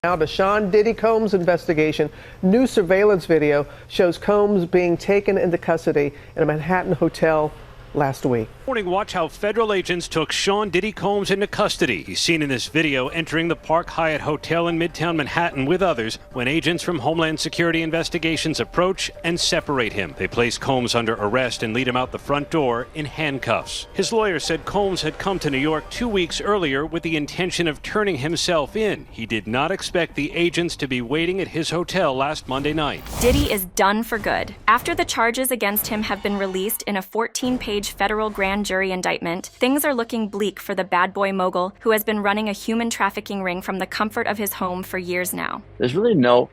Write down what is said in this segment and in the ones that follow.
Now to Sean Diddy Combs' investigation. New surveillance video shows Combs being taken into custody in a Manhattan hotel last week. Morning, watch how federal agents took Sean Diddy Combs into custody. He's seen in this video entering the Park Hyatt Hotel in Midtown Manhattan with others when agents from Homeland Security Investigations approach and separate him. They place Combs under arrest and lead him out the front door in handcuffs. His lawyer said Combs had come to New York 2 weeks earlier with the intention of turning himself in. He did not expect the agents to be waiting at his hotel last Monday night. Diddy is done for good. After the charges against him have been released in a 14-page federal grand jury indictment, things are looking bleak for the bad boy mogul who has been running a human trafficking ring from the comfort of his home for years now. There's really no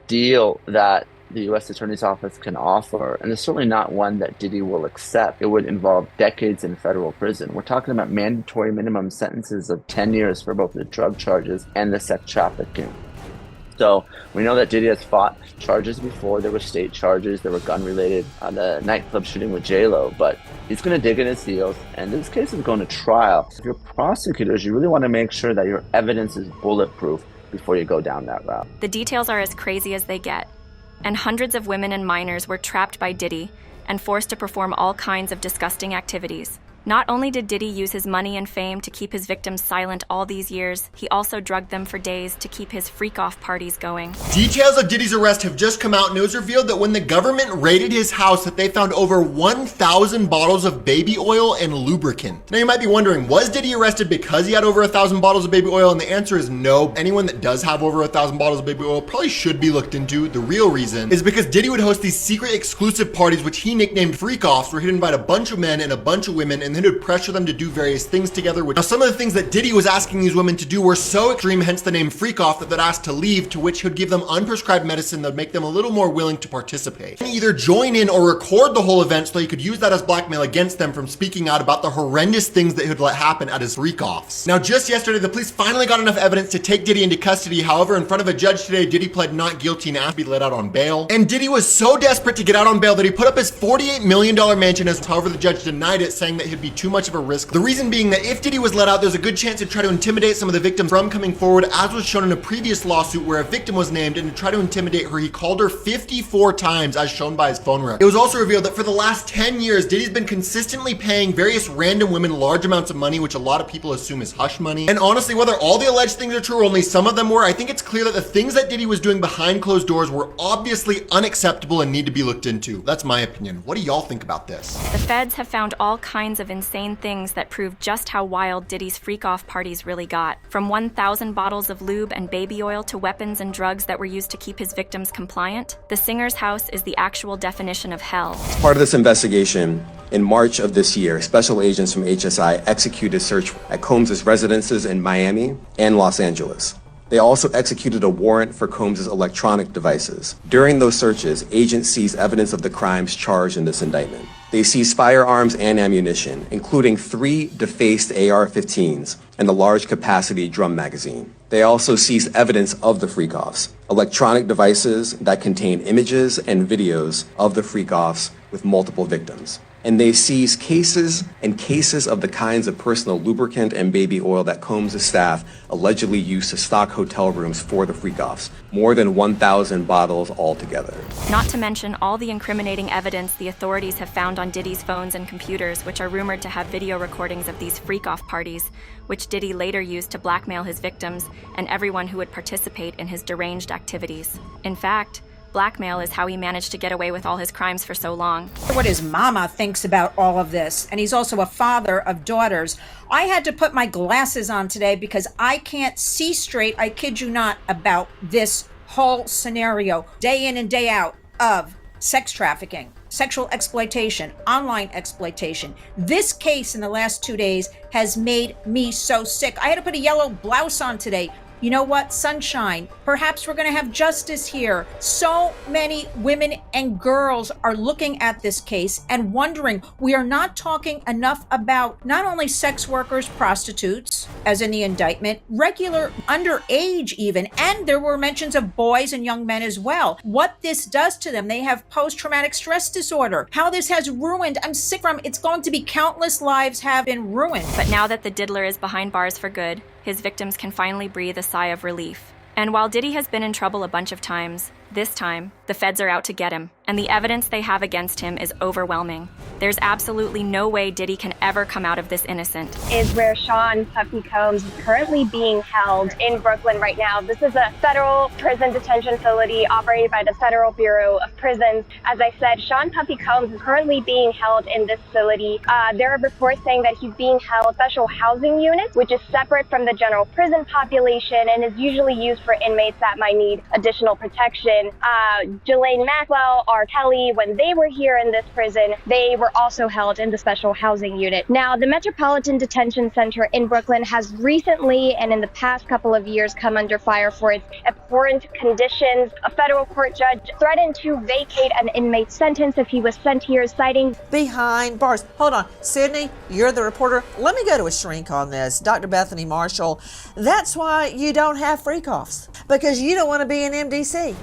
deal that the U.S. Attorney's Office can offer, and it's certainly not one that Diddy will accept. It would involve decades in federal prison. We're talking about mandatory minimum sentences of 10 years for both the drug charges and the sex trafficking. So we know that Diddy has fought charges before. There were state charges, there were gun-related, the nightclub shooting with J-Lo, but he's going to dig in his heels, and this case is going to trial. If you're prosecutors, you really want to make sure that your evidence is bulletproof before you go down that route. The details are as crazy as they get, and hundreds of women and minors were trapped by Diddy and forced to perform all kinds of disgusting activities. Not only did Diddy use his money and fame to keep his victims silent all these years, he also drugged them for days to keep his freak-off parties going. Details of Diddy's arrest have just come out, and it was revealed that when the government raided his house that they found over 1,000 bottles of baby oil and lubricant. Now you might be wondering, was Diddy arrested because he had over 1,000 bottles of baby oil? And the answer is no. Anyone that does have over 1,000 bottles of baby oil probably should be looked into. The real reason is because Diddy would host these secret exclusive parties which he nicknamed freak-offs, where he'd invite a bunch of men and a bunch of women and then would pressure them to do various things together. Now, some of the things that Diddy was asking these women to do were so extreme, hence the name freak off, that they'd asked to leave, to which he would give them unprescribed medicine that would make them a little more willing to participate. And either join in or record the whole event so he could use that as blackmail against them from speaking out about the horrendous things that he would let happen at his freak offs. Now, just yesterday, the police finally got enough evidence to take Diddy into custody. However, in front of a judge today, Diddy pled not guilty and asked to be let out on bail. And Diddy was so desperate to get out on bail that he put up his $48 million mansion, as however the judge denied it, saying that he'd be too much of a risk. The reason being that if Diddy was let out, there's a good chance he'd try to intimidate some of the victims from coming forward, as was shown in a previous lawsuit where a victim was named, and to try to intimidate her, he called her 54 times, as shown by his phone record. It was also revealed that for the last 10 years, Diddy's been consistently paying various random women large amounts of money, which a lot of people assume is hush money. And honestly, whether all the alleged things are true or only some of them were, I think it's clear that the things that Diddy was doing behind closed doors were obviously unacceptable and need to be looked into. That's my opinion. What do y'all think about this? The feds have found all kinds of insane things that prove just how wild Diddy's freak-off parties really got. From 1,000 bottles of lube and baby oil to weapons and drugs that were used to keep his victims compliant, the singer's house is the actual definition of hell. As part of this investigation, in March of this year, special agents from HSI executed a search at Combs' residences in Miami and Los Angeles. They also executed a warrant for Combs' electronic devices. During those searches, agents seized evidence of the crimes charged in this indictment. They seized firearms and ammunition, including 3 defaced AR-15s and a large capacity drum magazine. They also seized evidence of the freak-offs, electronic devices that contain images and videos of the freak-offs with multiple victims. And they seized cases and cases of the kinds of personal lubricant and baby oil that Combs' staff allegedly used to stock hotel rooms for the freak-offs, more than 1,000 bottles altogether. Not to mention all the incriminating evidence the authorities have found on Diddy's phones and computers, which are rumored to have video recordings of these freak-off parties, which Diddy later used to blackmail his victims and everyone who would participate in his deranged activities. In fact, blackmail is how he managed to get away with all his crimes for so long. What his mama thinks about all of this, and he's also a father of daughters. I had to put my glasses on today because I can't see straight, I kid you not, about this whole scenario, day in and day out, of sex trafficking, sexual exploitation, online exploitation. This case in the last 2 days has made me so sick. I had to put a yellow blouse on today. You know what? Sunshine. Perhaps we're going to have justice here. So many women and girls are looking at this case and wondering, we are not talking enough about not only sex workers, prostitutes, as in the indictment, regular underage even, and there were mentions of boys and young men as well. What this does to them. They have post-traumatic stress disorder. How this has ruined, I'm sick from, it's going to be countless lives have been ruined. But now that the diddler is behind bars for good, his victims can finally breathe a sigh of relief. And while Diddy has been in trouble a bunch of times, this time, the feds are out to get him, and the evidence they have against him is overwhelming. There's absolutely no way Diddy can ever come out of this innocent. Is where Sean Puffy Combs is currently being held in Brooklyn right now. This is a federal prison detention facility operated by the Federal Bureau of Prisons. As I said, Sean Puffy Combs is currently being held in this facility. There are reports saying that he's being held in special housing units, which is separate from the general prison population and is usually used for inmates that might need additional protection. Ghislaine Maxwell, R. Kelly, when they were here in this prison, they were also held in the special housing unit. Now, the Metropolitan Detention Center in Brooklyn has recently and in the past couple of years come under fire for its abhorrent conditions. A federal court judge threatened to vacate an inmate's sentence if he was sent here, citing behind bars. Hold on, Sydney, you're the reporter. Let me go to a shrink on this. Dr. Bethany Marshall, that's why you don't have freak-offs, because you don't want to be an MDC.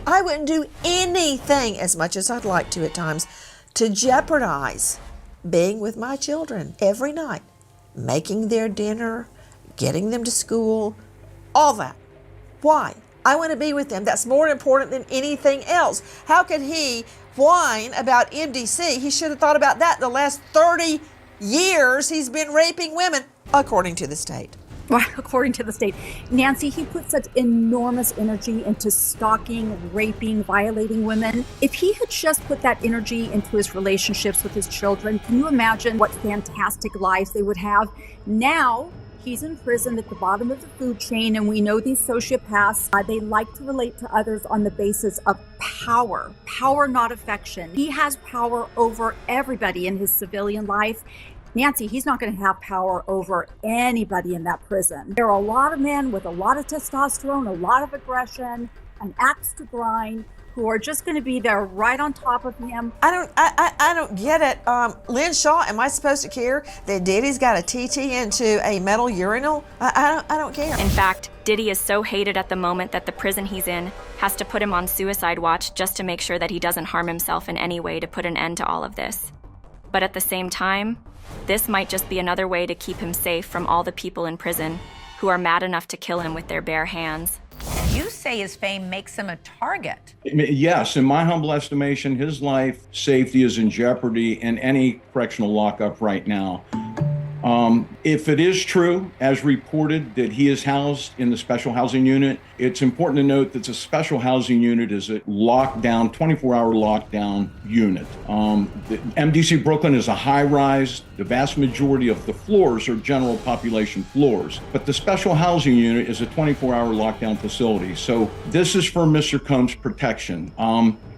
I wouldn't do anything, as much as I'd like to at times, to jeopardize being with my children every night, making their dinner, getting them to school, all that. Why? I want to be with them. That's more important than anything else. How could he whine about MDC? He should have thought about that the last 30 years he's been raping women, according to the state. Well, according to the state. Nancy, he put such enormous energy into stalking, raping, violating women. If he had just put that energy into his relationships with his children, can you imagine what fantastic lives they would have? Now, he's in prison at the bottom of the food chain, and we know these sociopaths, they like to relate to others on the basis of power. Power, not affection. He has power over everybody in his civilian life. Nancy, he's not going to have power over anybody in that prison. There are a lot of men with a lot of testosterone, a lot of aggression, an axe to grind, who are just going to be there right on top of him. I don't get it. Lynn Shaw, am I supposed to care that Diddy's got a TT into a metal urinal? I don't care. In fact, Diddy is so hated at the moment that the prison he's in has to put him on suicide watch just to make sure that he doesn't harm himself in any way to put an end to all of this. But at the same time, this might just be another way to keep him safe from all the people in prison who are mad enough to kill him with their bare hands. You say his fame makes him a target. Yes, in my humble estimation, his life safety is in jeopardy in any correctional lockup right now. If it is true, as reported, that he is housed in the special housing unit, it's important to note that the special housing unit is a lockdown, 24-hour lockdown unit. The MDC Brooklyn is a high-rise. The vast majority of the floors are general population floors. But the special housing unit is a 24-hour lockdown facility. So this is for Mr. Combs' protection.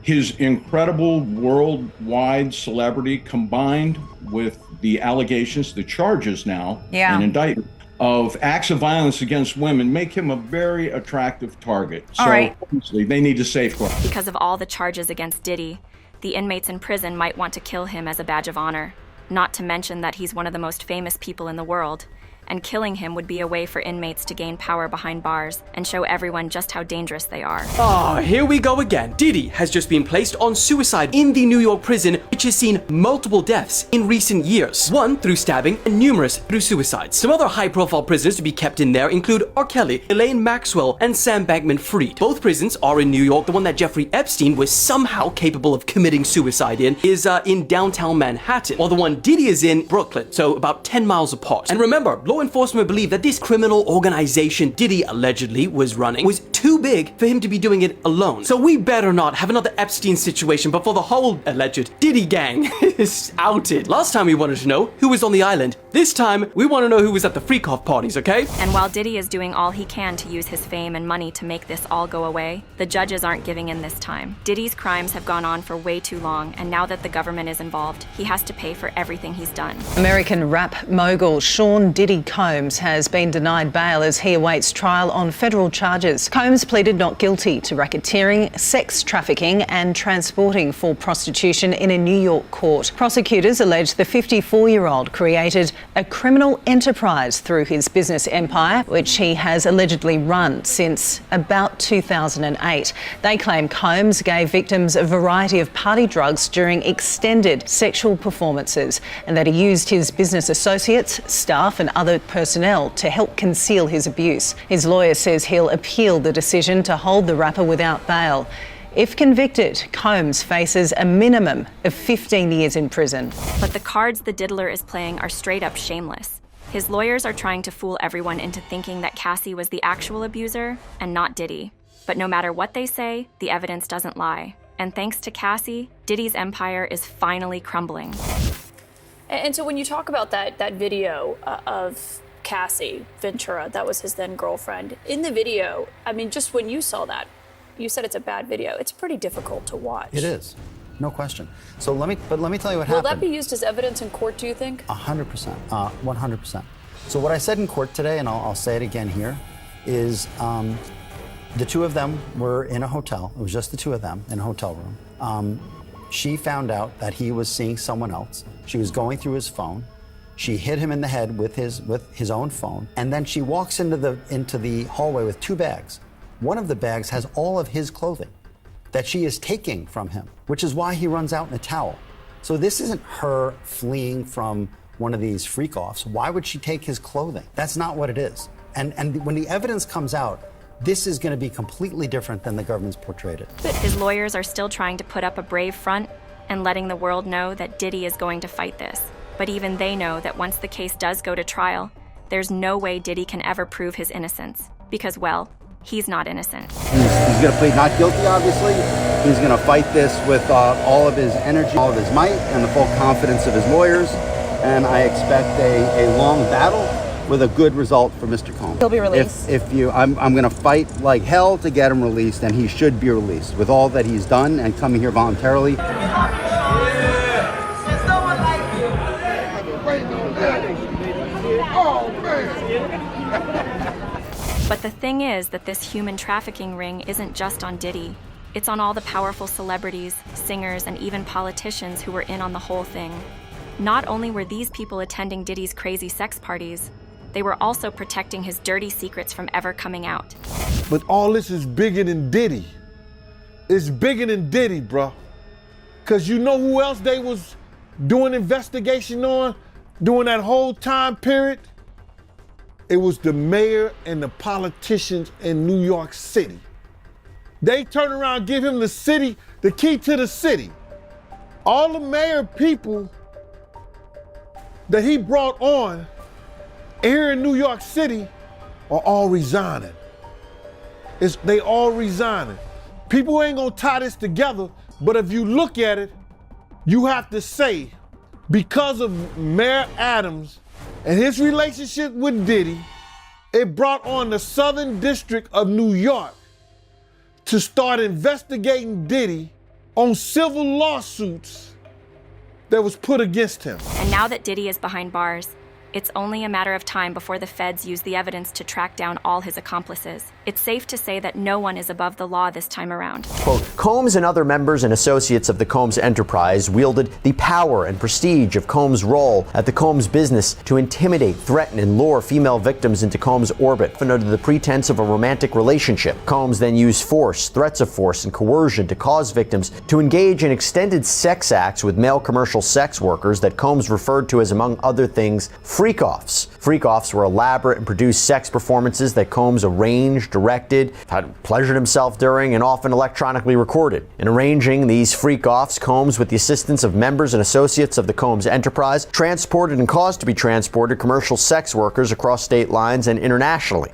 His incredible worldwide celebrity combined with the allegations, the charges now, and indictment of acts of violence against women make him a very attractive target. So obviously they need to safeguard. Because of all the charges against Diddy, the inmates in prison might want to kill him as a badge of honor, not to mention that he's one of the most famous people in the world. And killing him would be a way for inmates to gain power behind bars and show everyone just how dangerous they are. Here we go again. Diddy has just been placed on suicide in the New York prison, which has seen multiple deaths in recent years. One through stabbing and numerous through suicides. Some other high-profile prisoners to be kept in there include R. Kelly, Ghislaine Maxwell, and Sam Bankman-Fried. Both prisons are in New York. The one that Jeffrey Epstein was somehow capable of committing suicide in is in downtown Manhattan, while the one Diddy is in Brooklyn, so about 10 miles apart. And remember, law enforcement believe that this criminal organization Diddy allegedly was running was too big for him to be doing it alone. So we better not have another Epstein situation before the whole alleged Diddy gang is outed. Last time we wanted to know who was on the island. This time we want to know who was at the freak-off parties, okay? And while Diddy is doing all he can to use his fame and money to make this all go away, the judges aren't giving in this time. Diddy's crimes have gone on for way too long, and now that the government is involved, he has to pay for everything he's done. American rap mogul Sean Diddy Combs has been denied bail as he awaits trial on federal charges. Combs Combs pleaded not guilty to racketeering, sex trafficking and transporting for prostitution in a New York court. Prosecutors allege the 54-year-old created a criminal enterprise through his business empire, which he has allegedly run since about 2008. They claim Combs gave victims a variety of party drugs during extended sexual performances and that he used his business associates, staff and other personnel to help conceal his abuse. His lawyer says he'll appeal the decision to hold the rapper without bail. If convicted, Combs faces a minimum of 15 years in prison. But the cards the diddler is playing are straight up shameless. His lawyers are trying to fool everyone into thinking that Cassie was the actual abuser and not Diddy. But no matter what they say, the evidence doesn't lie. And thanks to Cassie, Diddy's empire is finally crumbling. And so when you talk about that video of Cassie Ventura, that was his then girlfriend, in the video, I mean, just when you saw that, you said it's a bad video. It's pretty difficult to watch. It is, no question. So let me tell you what Will happened. that be used as evidence in court, do you think? 100%, 100%. So what I said in court today, and I'll say it again here, is the two of them were in a hotel. It was just the two of them in a hotel room. She found out that he was seeing someone else. She was going through his phone. She hit him in the head with his own phone, and then she walks into the hallway with two bags. One of the bags has all of his clothing that she is taking from him, which is why he runs out in a towel. So this isn't her fleeing from one of these freak-offs. Why would she take his clothing? That's not what it is. And when the evidence comes out, this is going to be completely different than the government's portrayed it. His lawyers are still trying to put up a brave front and letting the world know that Diddy is going to fight this. But even they know that once the case does go to trial, there's no way Diddy can ever prove his innocence. Because, well, he's not innocent. He's going to plead not guilty, obviously. He's going to fight this with all of his energy, all of his might, and the full confidence of his lawyers. And I expect a long battle with a good result for Mr. Combs. He'll be released. I'm going to fight like hell to get him released, and he should be released with all that he's done and coming here voluntarily. But the thing is that this human trafficking ring isn't just on Diddy. It's on all the powerful celebrities, singers, and even politicians who were in on the whole thing. Not only were these people attending Diddy's crazy sex parties, they were also protecting his dirty secrets from ever coming out. But all this is bigger than Diddy. It's bigger than Diddy, bro. Because you know who else they was doing investigation on during that whole time period? It was the mayor and the politicians in New York City. They turn around and give him the key to the city. All the mayor people that he brought on here in New York City are all resigning. They all resigning. People ain't gonna tie this together, but if you look at it, you have to say, because of Mayor Adams and his relationship with Diddy, it brought on the Southern District of New York to start investigating Diddy on civil lawsuits that was put against him. And now that Diddy is behind bars, it's only a matter of time before the feds use the evidence to track down all his accomplices. It's safe to say that no one is above the law this time around. Quote, Combs and other members and associates of the Combs enterprise wielded the power and prestige of Combs' role at the Combs business to intimidate, threaten, and lure female victims into Combs' orbit, often under the pretense of a romantic relationship. Combs then used force, threats of force, and coercion to cause victims to engage in extended sex acts with male commercial sex workers that Combs referred to as, among other things, freak-offs. Freak-offs were elaborate and produced sex performances that Combs arranged, directed, pleasured himself during, and often electronically recorded. In arranging these freak-offs, Combs, with the assistance of members and associates of the Combs enterprise, transported and caused to be transported commercial sex workers across state lines and internationally.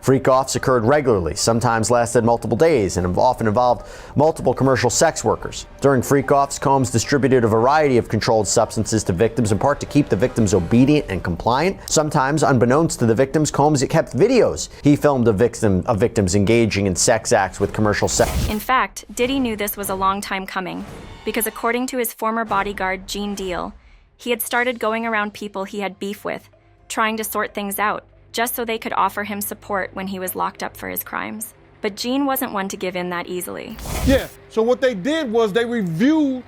Freak-offs occurred regularly, sometimes lasted multiple days, and have often involved multiple commercial sex workers. During freak-offs, Combs distributed a variety of controlled substances to victims, in part to keep the victims obedient and compliant. Sometimes, unbeknownst to the victims, Combs kept videos he filmed of victims engaging in sex acts with commercial sex. In fact, Diddy knew this was a long time coming, because according to his former bodyguard, Gene Deal, he had started going around people he had beef with, trying to sort things out, just so they could offer him support when he was locked up for his crimes. But Gene wasn't one to give in that easily. Yeah, so what they did was they reviewed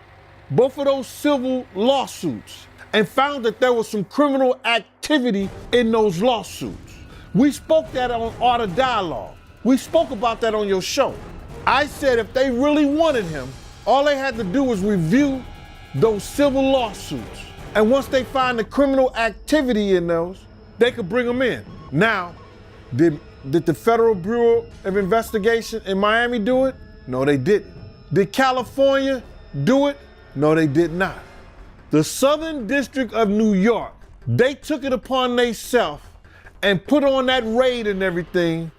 both of those civil lawsuits and found that there was some criminal activity in those lawsuits. We spoke that on Art of Dialogue. We spoke about that on your show. I said if they really wanted him, all they had to do was review those civil lawsuits. And once they find the criminal activity in those, they could bring him in. Now, did the Federal Bureau of Investigation in Miami do it? No, they didn't. Did California do it? No, they did not. The Southern District of New York, they took it upon themselves and put on that raid and everything